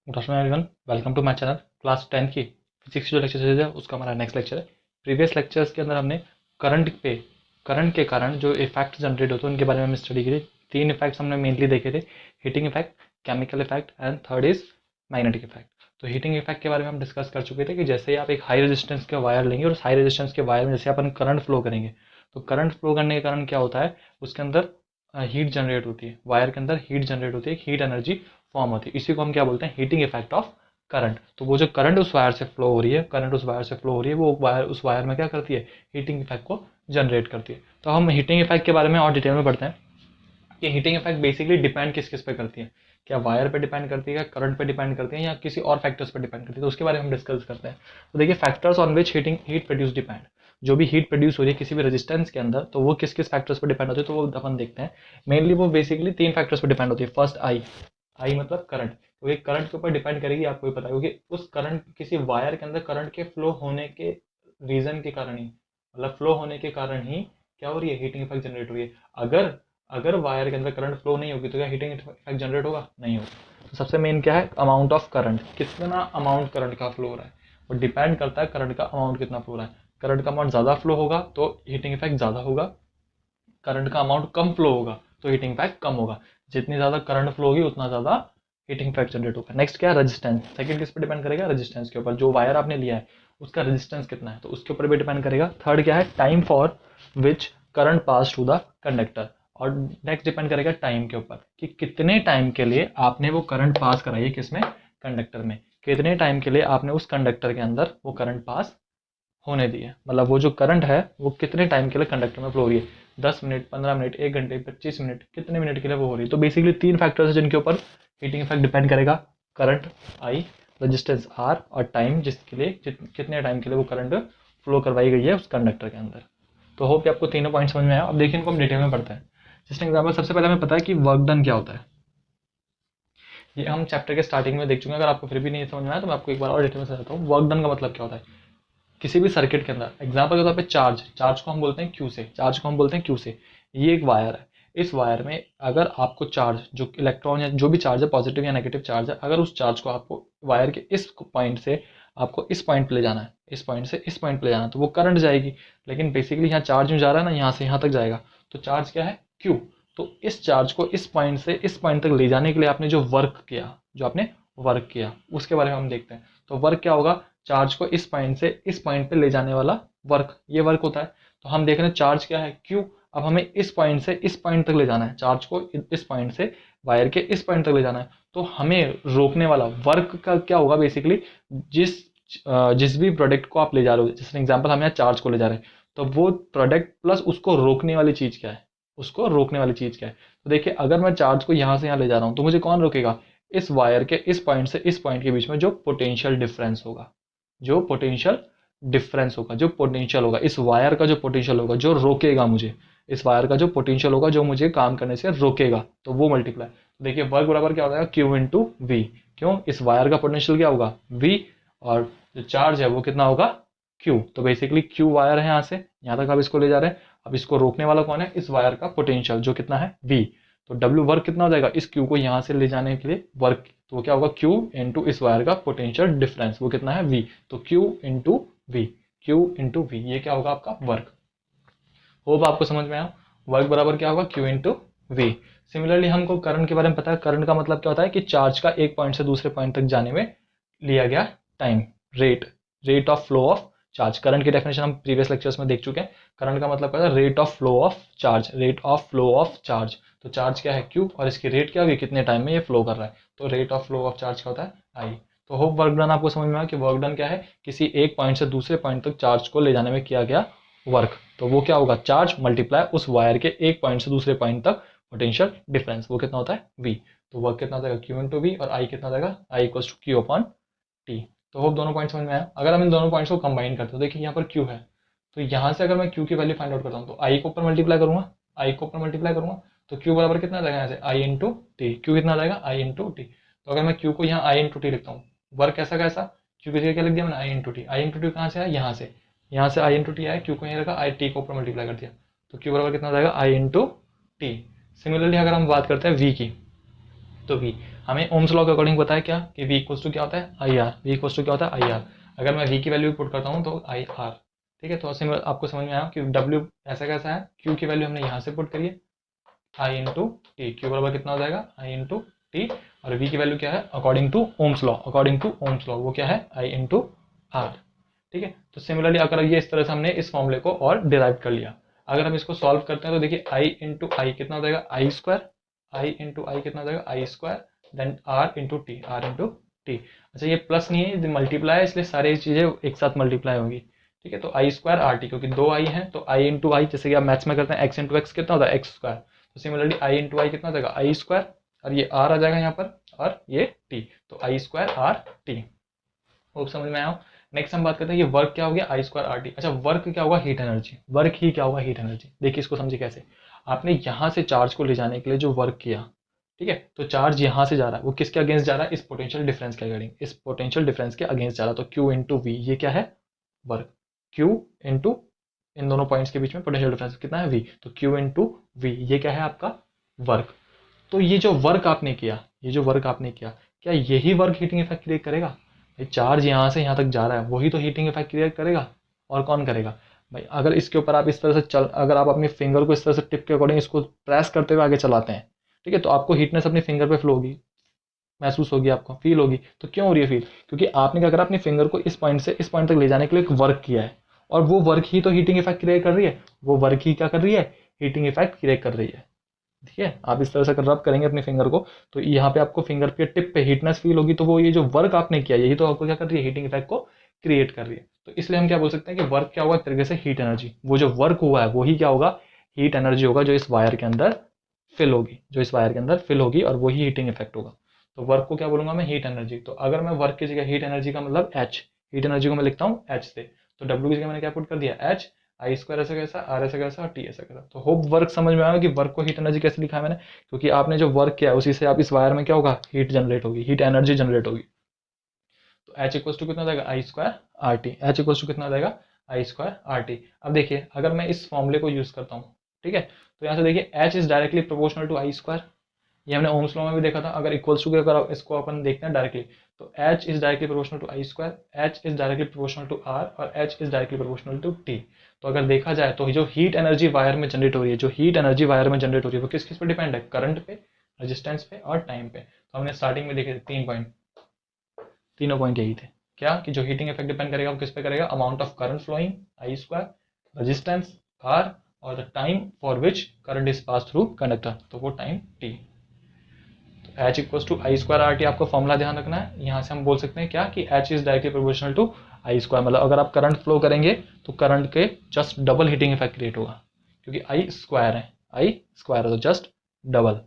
Good afternoon everyone, welcome to my channel. Class 10 की physics जो lecture series है उसका हमारा नेक्स्ट लेक्चर है। प्रीवियस लेक्चर्स के अंदर हमने करंट के कारण जो इफेक्ट जनरेट होते हैं उनके बारे में हमने स्टडी की थी। 3 इफेक्ट्स हमने मेनली देखे थे, heating effect, chemical effect and third is magnetic effect. तो हीटिंग इफेक्ट के बारे में हम डिस्कस कर चुके थे कि जैसे ही आप एक हाई रेजिस्टेंस के वायर लेंगे और उस हाई रेजिस्टेंस के वायर में जैसे अपन करंट फ्लो करेंगे तो करंट फ्लो करने के कारण क्या होता है, उसके अंदर हीट जनरेट होती है, वायर के अंदर हीट जनरेट होती है, हीट एनर्जी फॉर्म होती है। इसी को हम क्या बोलते हैं, हीटिंग इफेक्ट ऑफ करंट। तो वो जो करंट उस वायर से फ्लो हो रही है, करंट उस वायर से फ्लो हो रही है, वो वायर उस वायर में क्या करती है, हीटिंग इफेक्ट को जनरेट करती है। तो हम हीटिंग इफेक्ट के बारे में और डिटेल में पढ़ते हैं कि हीटिंग इफेक्ट बेसिकली डिपेंड किस किस पे करती है, क्या वायर पे डिपेंड करती है, करंट पे डिपेंड करती है, या किसी और फैक्टर्स पे डिपेंड करती है। तो उसके बारे में हम डिस्कस करते हैं। तो देखिए, factors on which heat produce depend, जो भी हीट प्रोड्यूस हो रही है किसी भी रेजिस्टेंस के अंदर, तो वो किस किस फैक्टर्स पर डिपेंड होती है, तो वो अपन देखते हैं। मेनली वो बेसिकली 3 फैक्टर्स पर डिपेंड होती है। फर्स्ट आई मतलब करंट, तो ये करंट के ऊपर डिपेंड करेगी, आपको भी पता है, क्योंकि उस करंट किसी वायर के अंदर करंट के फ्लो होने के रीजन के कारण ही, मतलब फ्लो होने के कारण ही क्या हो रही है, हीटिंग इफेक्ट जनरेट हो रही है। अगर अगर वायर के अंदर करंट फ्लो नहीं होगी तो क्या हीटिंग इफेक्ट जनरेट होगा, नहीं होगा। तो सबसे मेन क्या है, अमाउंट ऑफ करंट, कितना अमाउंट करंट का फ्लो हो रहा है वो डिपेंड करता है करंट का अमाउंट कितना फ्लो हो रहा है। करंट का अमाउंट ज़्यादा फ्लो होगा तो हीटिंग इफेक्ट ज़्यादा होगा, करंट का अमाउंट कम फ्लो होगा तो हीटिंग इफेक्ट कम होगा। जितनी ज़्यादा करंट फ्लो होगी उतना ज़्यादा हीटिंग इफेक्ट जनरेट होगा। नेक्स्ट क्या है, रेजिस्टेंस। सेकंड किस पर डिपेंड करेगा, रेजिस्टेंस के ऊपर, जो वायर आपने लिया है उसका रेजिस्टेंस कितना है तो उसके ऊपर भी डिपेंड करेगा। थर्ड क्या है, time for which current pass through the conductor. और नेक्स्ट डिपेंड करेगा टाइम के ऊपर कि कितने टाइम के लिए आपने वो करंट पास कराई है, किसमें, कंडक्टर में। कितने टाइम के लिए आपने उस कंडक्टर के अंदर वो करंट पास होने दी है, मतलब वो जो करंट है वो कितने टाइम के लिए कंडक्टर में फ्लो हो रही है, 10 मिनट, 15 मिनट, 1 घंटे, 25 मिनट, कितने मिनट के लिए वो हो रही है। तो बेसिकली 3 फैक्टर्स है जिनके ऊपर हीटिंग इफेक्ट डिपेंड करेगा। करंट आई, रेजिस्टेंस आर, और टाइम, जिसके लिए कितने टाइम के लिए वो करंट फ्लो करवाई गई है उस कंडक्टर के अंदर। तो होप आपको तीनों पॉइंट समझ में आया। अब देखिए, इनको हम डिटेल में पढ़ते हैं। जस्ट एग्जाम्पल, सबसे पहले हमें पता है कि वर्क डन क्या होता है। ये हम चैप्टर के स्टार्टिंग में देख चुके हैं, अगर आपको फिर भी नहीं समझ में आया तो मैं आपको एक बार और डिटेल में समझाता हूँ। वर्क डन का मतलब क्या होता है, किसी भी सर्किट के अंदर, एग्जांपल के तौर पे चार्ज को हम बोलते हैं क्यू से, ये एक वायर है। इस वायर में अगर आपको चार्ज, जो इलेक्ट्रॉन या जो भी चार्ज है, पॉजिटिव या नेगेटिव चार्ज है, अगर उस चार्ज को आपको वायर के इस पॉइंट से आपको इस पॉइंट पे ले जाना है, इस पॉइंट से इस पॉइंट पे ले जाना है, तो वो करंट जाएगी। लेकिन बेसिकली यहाँ चार्ज में जा रहा है ना, यहाँ से यहाँ तक जाएगा, तो चार्ज क्या है, क्यू। तो इस चार्ज को इस पॉइंट से इस पॉइंट तक ले जाने के लिए आपने जो आपने वर्क किया, उसके बारे में हम देखते हैं। तो वर्क क्या होगा, चार्ज को इस पॉइंट से इस पॉइंट पे ले जाने वाला वर्क, ये वर्क होता है। तो हम देख रहे हैं चार्ज क्या है, क्यू। अब हमें इस पॉइंट से इस पॉइंट तक ले जाना है, चार्ज को इस पॉइंट से वायर के इस पॉइंट तक ले जाना है। तो हमें रोकने वाला वर्क का क्या होगा, बेसिकली जिस जिस भी प्रोडक्ट को आप ले जा रहे हो, जैसे एग्जांपल हम यहाँ चार्ज को ले जा रहे हैं, तो वो प्रोडक्ट प्लस उसको रोकने वाली चीज क्या है, तो देखिए, अगर मैं चार्ज को यहाँ से यहाँ ले जा रहा हूँ तो मुझे कौन रोकेगा, इस वायर के इस पॉइंट से इस पॉइंट के बीच में जो पोटेंशियल डिफरेंस होगा, इस वायर का जो पोटेंशियल होगा, जो रोकेगा मुझे, इस वायर का जो पोटेंशियल होगा जो मुझे काम करने से रोकेगा, तो वो मल्टीप्लाई। तो देखिए, वर्क बराबर क्या हो जाएगा, क्यू इंटू वी। क्यों, इस वायर का पोटेंशियल क्या होगा, वी, और जो चार्ज है वो कितना होगा, क्यू। तो बेसिकली क्यू वायर है, यहाँ से यहाँ तक आप इसको ले जा रहे हैं। अब इसको रोकने वाला कौन है, इस वायर का पोटेंशियल जो कितना है, वी। तो डब्ल्यू वर्क कितना हो जाएगा, इस क्यू को यहाँ से ले जाने के लिए वर्क, तो वो क्या होगा, क्यू इंटू इस वायर का पोटेंशियल डिफरेंस, वो कितना है, वी। तो क्यू इंटू वी, ये क्या होगा आपका वर्क। होप आपको समझ में आया। वर्क बराबर क्या होगा, क्यू इंटू वी। सिमिलरली हमको करंट के बारे में पता है। करंट का मतलब क्या होता है कि चार्ज का एक पॉइंट से दूसरे पॉइंट तक जाने में लिया गया time, rate of flow of charge. Current की डेफिनेशन हम प्रीवियस लेक्चर्स में देख चुके हैं। करंट का मतलब क्या है, rate of flow of charge. तो चार्ज क्या है, क्यू, और इसकी रेट क्या होगी, कितने टाइम में ये फ्लो कर रहा है, तो rate of flow of charge क्या होता है, आई। तो होप वर्क डन आपको समझ में आया कि वर्क डन क्या है, किसी एक पॉइंट से दूसरे पॉइंट तक चार्ज को ले जाने में किया गया वर्क। तो वो क्या होगा, चार्ज मल्टीप्लाई उस वायर के एक पॉइंट से दूसरे पॉइंट तक पोटेंशियल डिफरेंस, वो कितना होता है, वी। तो वर्क कितना हो जाएगा, क्यू इंटू वी, और आई कितना हो जाएगा, I equals to q upon t. तो होप दोनों पॉइंट समझ में आया। अगर हम इन दोनों पॉइंट्स को कंबाइन करते हैं, देखिए यहाँ पर क्यू है, तो यहाँ से अगर मैं क्यू की वैल्यू फाइंड आउट करता हूँ तो आई को ऊपर मल्टीप्लाई करूंगा, तो क्यू बराबर कितना आ जाएगा, यहाँ से आई इंटू टी। क्यू कितना आ जाएगा, आई इंटू टी। तो अगर मैं क्यू को यहाँ आई इंटू टी लिखता हूँ, वर्क कैसा कैसा, क्यू की जगह क्या लिख दिया मैंने, आई इंटू टी कहाँ से आया, यहाँ से आई इंटू टी आया, क्यू को यहाँ रखा, आई टी को ऊपर मल्टीप्लाई कर दिया, तो क्यू बराबर कितना आ जाएगा, आई इंटू टी। सिमिलरली अगर हम बात करते हैं वी की, तो v हमें ओम्स लॉ के अकॉर्डिंग पता है क्या कि v इक्वल्स टू क्या होता है I R, v equals to क्या होता है आई आर। अगर मैं v की वैल्यू पुट करता हूँ तो आई आर, ठीक है। तो ऐसे आपको समझ में आया कि w ऐसा कैसा है, q की वैल्यू हमने यहाँ से पुट करी है आई इंटू टी, क्यू बराबर कितना हो जाएगा आई इंटू टी, और v की वैल्यू क्या है according to Ohm's law, according to Ohm's law वो क्या है आई इंटू आर, ठीक है। तो सिमिलरली अगर ये इस तरह से हमने इस फॉर्मूले को और डिराइव कर लिया, अगर हम इसको सॉल्व करते हैं तो देखिए आई इंटू आई कितना हो जाएगा आई स्क्वायर, आई इंटू आई कितना हो जाएगा I square, then r into t, r into t. अच्छा ये प्लस नहीं है, ये मल्टीप्लाई है, इसलिए सारी चीजें एक साथ मल्टीप्लाई होंगी, ठीक है। तो आई स्क्वायर आर टी, क्योंकि दो आई है तो आई इंटू आई, जैसे कि आप मैथ्स में करते हैं एक्स इंटू एक्स कितना होता है एक्स स्क्वायर, तो सिमिलरली आई इंटू आई कितना हो जाएगा आई स्क्वायर, और ये आर आ जाएगा यहाँ पर और ये टी, तो आई स्क्वायर आर टी। होप समझ में आया। नेक्स्ट हम बात करते हैं ये वर्क क्या हो गया आई स्क्वायर आर टी। अच्छा वर्क क्या होगा हीट एनर्जी, वर्क ही क्या होगा हीट एनर्जी। देखिए इसको समझिए कैसे, आपने यहाँ से चार्ज को ले जाने के लिए जो वर्क किया, ठीक है, तो चार्ज यहाँ से जा रहा है, वो किसके अगेंस्ट जा रहा है इस पोटेंशियल डिफरेंस के अकॉर्डिंग, इस पोटेंशियल डिफरेंस के अगेंस्ट जा रहा है, तो क्यू इंटू वी ये क्या है वर्क, क्यू इंटू इन दोनों पॉइंट्स के बीच में पोटेंशियल डिफरेंस कितना है वी, तो क्यू इंटू वी ये क्या है आपका वर्क। तो ये जो वर्क आपने किया, ये जो वर्क आपने किया, क्या यही वर्क हीटिंग इफेक्ट क्रिएट करेगा, भाई चार्ज यहाँ से यहाँ तक जा रहा है वही तो हीटिंग इफेक्ट क्रिएट करेगा, और कौन करेगा भाई। अगर इसके ऊपर आप इस तरह से चल, अगर आप अपनी फिंगर को इस तरह से टिप के अकॉर्डिंग इसको प्रेस करते हुए आगे चलाते हैं, ठीक है, तो आपको हीटनेस अपनी फिंगर पे फ्लो होगी, महसूस होगी, आपको फील होगी। तो क्यों हो रही है फील, क्योंकि आपने क्या करा अपनी फिंगर को इस पॉइंट से इस पॉइंट तक ले जाने के लिए एक वर्क किया है, और वो वर्क ही तो हीटिंग इफेक्ट क्रिएट कर रही है, वो वर्क ही क्या कर रही है हीटिंग इफेक्ट क्रिएट कर रही है, ठीक है। आप इस तरह से रब करेंगे अपने फिंगर को तो यहाँ पे आपको फिंगर के टिप पे हीटनेस फील होगी, तो वो ये जो वर्क आपने किया यही तो आपको क्या कर रही है हीटिंग इफेक्ट को क्रिएट कर रही है। तो इसलिए हम क्या बोल सकते हैं कि वर्क क्या होगा एक तरीके से हीट एनर्जी, वो जो वर्क हुआ है वही क्या होगा हीट एनर्जी होगा जो इस वायर के अंदर फिल होगी, जो इस वायर के अंदर फिल होगी, और वही हीटिंग इफेक्ट होगा। तो वर्क को क्या बोलूंगा मैं हीट एनर्जी। तो अगर मैं वर्क की जगह हीट एनर्जी का मतलब एच, हीट एनर्जी को मैं लिखता हूँ एच से, तो डब्ल्यू की जगह मैंने क्या पुट कर दिया एच, आई स्क्वायर ऐसा कैसा आर ऐसा कैसा और टी ऐसा कैसा। तो होप वर्क समझ में आया कि वर्क को हीट एनर्जी कैसे लिखा है मैंने, क्योंकि आपने जो वर्क किया है उसी से आप इस वायर में क्या होगा हीट जनरेट होगी, हीट एनर्जी जनरेट होगी। तो एच इक्वल्स टू कितना जाएगा I square are t, h equals to कितना जाएगा आई स्क्वायर आर टी। अब देखिए अगर मैं इस फॉर्मूले को यूज करता हूँ, ठीक है, तो यहाँ से देखिए H is directly proportional to I square, ये हमने ओम्स लॉ में भी देखा था। अगर इक्वल्स टू के अगर इसको अपन देखते हैं डायरेक्टली, तो h is directly proportional to I square, h is directly proportional to r, और h is directly proportional to t। तो अगर देखा जाए तो जो हीट एनर्जी वायर में जनरेट हो रही है, जो हीट एनर्जी वायर में जनरेट हो रही है वो किस किस पे डिपेंड है, करंट पे, रेजिस्टेंस पे और टाइम पे। तो हमने स्टार्टिंग में देखे तीन पॉइंट, तीनों पॉइंट यही थे क्या कि जो हीटिंग इफेक्ट डिपेंड करेगा वो किस पे करेगा, amount of current flowing I square, resistance r, और the time for which current is pass through conductor, तो वो time t। H equals to I square are T आपको फॉर्मुला ध्यान रखना है। यहाँ से हम बोल सकते हैं क्या कि H is directly proportional to I square, मतलब अगर आप करंट फ्लो करेंगे तो करंट के just double heating effect create होगा, क्योंकि आई स्क्वायर है, आई स्क्वायर है तो जस्ट डबल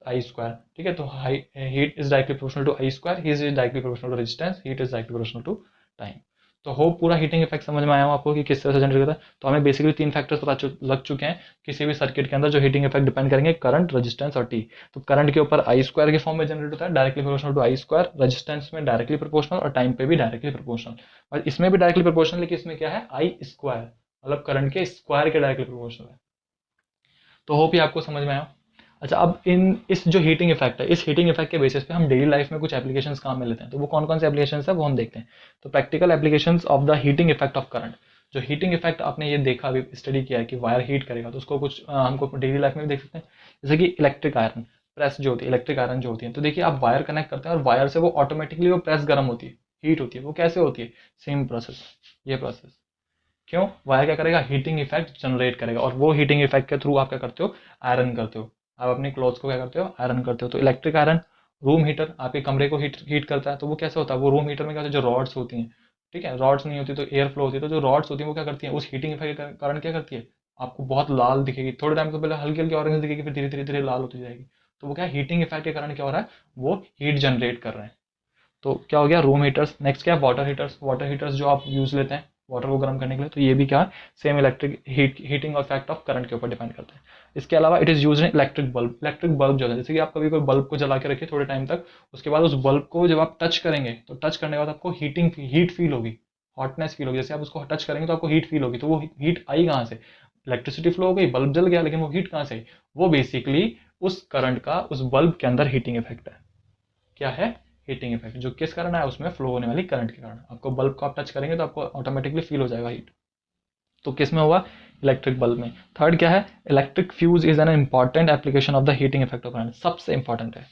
आई स्क्वायर, ठीक है। तो high heat is directly proportional to I square, heat is directly proportional to resistance, heat is directly proportional to time. तो होप पूरा हीटिंग इफेक्ट समझ में आया हो आपको कि किस तरह से जनरेट होता है। तो हमें बेसिकली तीन फैक्टर्स पता लग चुके हैं किसी भी सर्किट के अंदर जो हीटिंग इफेक्ट डिपेंड करेंगे, करंट, रेजिस्टेंस और टी। तो करंट के ऊपर आई स्क्वायर के फॉर्म में जनरेट होता है directly proportional to I square, resistance में डायरेक्टली प्रोपोर्शनल और टाइम पे भी डायरेक्टली प्रोपोर्शनल, और इसमें भी डायरेक्टली प्रोपोर्शनल, लेकिन इसमें क्या है आई स्क्वायर, मतलब करंट के स्क्वायर के डायरेक्टली प्रोपोर्शनल है। तो होप ये आपको समझ में आया। अच्छा अब इस जो हीटिंग इफेक्ट है, इस हीटिंग इफेक्ट के बेसिस पे हम डेली लाइफ में कुछ एप्लीकेशंस काम में लेते हैं, तो वो कौन कौन से एप्लीकेशंस है वो हम देखते हैं। तो practical applications of the heating effect of current, जो हीटिंग इफेक्ट आपने ये देखा अभी स्टडी किया है कि वायर हीट करेगा, तो उसको कुछ हमको डेली लाइफ में भी देख सकते हैं। जैसे कि इलेक्ट्रिक आयरन प्रेस जो होती है, इलेक्ट्रिक आयरन जो होती है, तो देखिए आप वायर कनेक्ट करते हैं और वायर से वो ऑटोमेटिकली वो प्रेस गर्म होती है, हीट होती है। वो कैसे होती है, सेम प्रोसेस, ये प्रोसेस। क्यों, वायर क्या करेगा हीटिंग इफेक्ट जनरेट करेगा, और वो हीटिंग इफेक्ट के थ्रू आप क्या करते हो आयरन करते हो, आप अपने क्लॉथ्स को क्या करते हो आयरन करते हो। तो इलेक्ट्रिक आयरन, रूम हीटर आपके कमरे को हीट करता है, तो वो कैसे होता है, वो रूम हीटर में क्या होता है जो रॉड्स होती हैं, ठीक है, रॉड्स नहीं होती तो एयर फ्लो होती है, तो जो रॉड्स होती है वो क्या करती है उस हीटिंग इफेक्ट के कारण क्या करती है, आपको बहुत लाल दिखेगी, थोड़े टाइम तो पहले हल्की हल्की ऑरेंज दिखेगी, फिर धीरे धीरे धीरे लाल होती जाएगी। तो वो क्या हीटिंग इफेक्ट के कारण क्या हो रहा है, वो हीट जनरेट कर रहे हैं। तो क्या हो गया रूम हीटर्स। नेक्स्ट क्या है वाटर हीटर्स, वाटर हीटर्स जो आप यूज लेते हैं वाटर को गर्म करने के लिए, तो ये भी क्या है same electric heating effect of current के ऊपर डिपेंड करते हैं। इसके अलावा it is use in electric bulb, electric bulb जो है जैसे कि आप कभी कोई बल्ब को जला के रखिए थोड़े टाइम तक, उसके बाद उस बल्ब को जब आप टच करेंगे तो टच करने के बाद आपको हीट फील होगी, हॉटनेस फील होगी, जैसे आप उसको टच करेंगे तो आपको हीट फील होगी। तो वो हीट आई कहाँ से, इलेक्ट्रिसिटी फ्लो हो गई, बल्ब जल गया, लेकिन वो हीट कहाँ से आई, वो बेसिकली उस करंट का उस बल्ब के अंदर हीटिंग इफेक्ट है। क्या है? हीटिंग इफेक्ट, जो किस कारण है? उसमें फ्लो होने वाली करंट के कारण। आपको बल्ब को आप टच करेंगे तो आपको ऑटोमेटिकली फील हो जाएगा हीट। तो किस में होगा? इलेक्ट्रिक बल्ब में। थर्ड क्या है? Electric fuse is an important application of the heating effect of current. सबसे इंपॉर्टेंट है,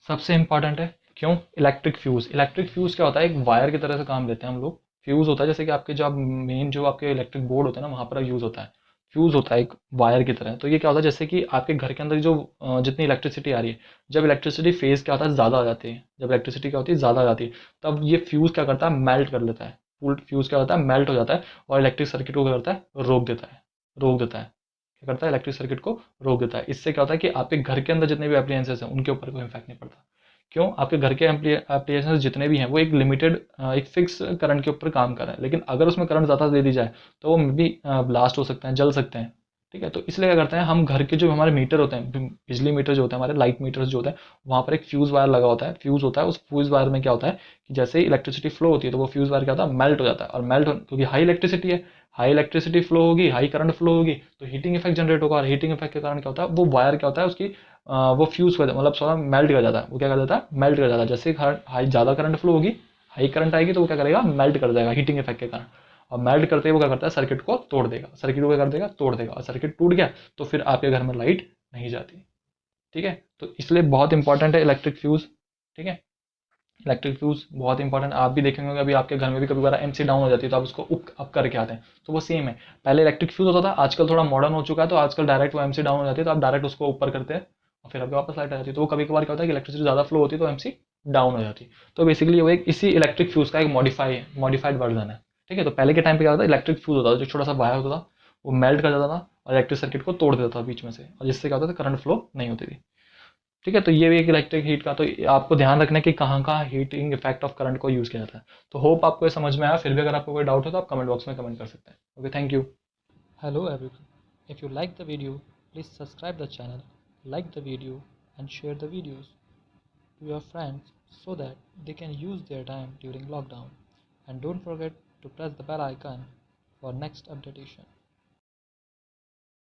सबसे इंपॉर्टेंट है। क्यों? Electric fuse. इलेक्ट्रिक फ्यूज क्या होता है? एक वायर की तरह से काम लेते हैं हम लोग। फ्यूज होता है जैसे कि आपके जो मेन जो आपके इलेक्ट्रिक बोर्ड होते हैं ना, वहां पर यूज होता है। फ्यूज होता है एक वायर की तरह। तो ये क्या होता है? जैसे कि आपके घर के अंदर जो जितनी इलेक्ट्रिसिटी आ रही है, जब इलेक्ट्रिसिटी फेज क्या होता है? ज्यादा आ जाती है। जब इलेक्ट्रिसिटी क्या होती है? ज्यादा आ जाती है, तब ये फ्यूज क्या करता है? मेल्ट कर लेता है। फुल फ्यूज क्या होता है? मेल्ट हो जाता है और इलेक्ट्रिक सर्किट को क्या करता है? रोक देता है। रोक देता है। क्या करता है? इलेक्ट्रिक सर्किट को रोक देता है। इससे क्या होता है कि आपके घर के अंदर जितने भी एप्लियंसेस हैं उनके ऊपर कोई इफेक्ट नहीं पड़ता। क्यों? आपके घर के एप्लीकेशन जितने भी हैं वो एक लिमिटेड एक फिक्स करंट के ऊपर काम कर रहे हैं, लेकिन अगर उसमें करंट ज़्यादा दे दी जाए तो वो भी ब्लास्ट हो सकते हैं, जल सकते हैं। ठीक है, तो इसलिए क्या करते हैं हम, घर के जो हमारे मीटर होते हैं, बिजली मीटर जो होते हैं हमारे, लाइट मीटर्स जो होते हैं, वहाँ पर एक फ्यूज वायर लगा होता है। फ्यूज होता है, उस फ्यूज वायर में क्या होता है कि जैसे ही इलेक्ट्रिसिटी फ्लो होती है तो वो फ्यूज वायर क्या होता है? मेल्ट हो जाता है। और मेल्ट क्योंकि हाई इलेक्ट्रिसिटी है, हाई इलेक्ट्रिसिटी फ्लो होगी, हाई करंट फ्लो होगी, तो हीटिंग इफेक्ट जनरेट होगा। और हीटिंग इफेक्ट के कारण क्या होता है? वो वायर क्या होता है उसकी वो फ्यूज कर, मतलब थोड़ा मेल्ट कर जाता है। वो क्या कर देता है? मेल्ट कर जाता है। जैसे हाई ज़्यादा करंट फ्लो होगी, हाई करंट आएगी, तो वो क्या करेगा? मेल्ट कर जाएगा हीटिंग इफेक्ट के कारण। और मेल्ट करते ही वो क्या करता है? सर्किट को तोड़ देगा। सर्किट को क्या कर देगा? तोड़ देगा। और सर्किट टूट गया तो फिर आपके घर में लाइट नहीं जाती। ठीक है, तो इसलिए बहुत इंपॉर्टेंट है इलेक्ट्रिक फ्यूज। ठीक है, इलेक्ट्रिक फ्यूज बहुत इंपॉर्टेंट। आप भी देखेंगे अभी आपके घर में भी कभी बार एमसी डाउन हो जाती है तो आप उसको अप करके आते हैं, तो वो सेम है। पहले इलेक्ट्रिक फ्यूज होता था, आजकल थोड़ा मॉडर्न हो चुका है, तो आजकल डायरेक्ट वो एमसी डाउन हो जाती है तो आप डायरेक्ट उसको ऊपर करते हैं और फिर आपके वापस लाइट आ जाती है। तो वो कभी कभार क्या होता है कि इलेक्ट्रिसिटी ज़्यादा फ्लो होती है तो एमसी डाउन हो जाती है। तो बेसिकली वो एक इसी इलेक्ट्रिक फ्यूज का एक मॉडिफाइड वर्जन है। ठीक है, तो पहले के टाइम पे क्या होता था? इलेक्ट्रिक फ्यूज होता था, जो छोटा सा वायर होता था, वो मेल्ट कर जाता था और इलेक्ट्रिक सर्किट को तोड़ देता था बीच में से, और जिससे क्या होता था? करंट फ्लो नहीं होती थी। ठीक है, तो ये भी एक इलेक्ट्रिक हीट का, तो आपको ध्यान रखना है कि कहाँ कहाँ हीटिंग इफेक्ट ऑफ करंट को यूज किया जाता है। तो होप आपको ये समझ में आया। फिर भी अगर आपको कोई डाउट हो तो आप कमेंट बॉक्स में कमेंट कर सकते हैं। Okay, thank you. Hello everyone. If you like the video, please subscribe the channel, like the video and share the videos to your friends so that they can use their time during lockdown. And don't forget to press the bell icon for next updation.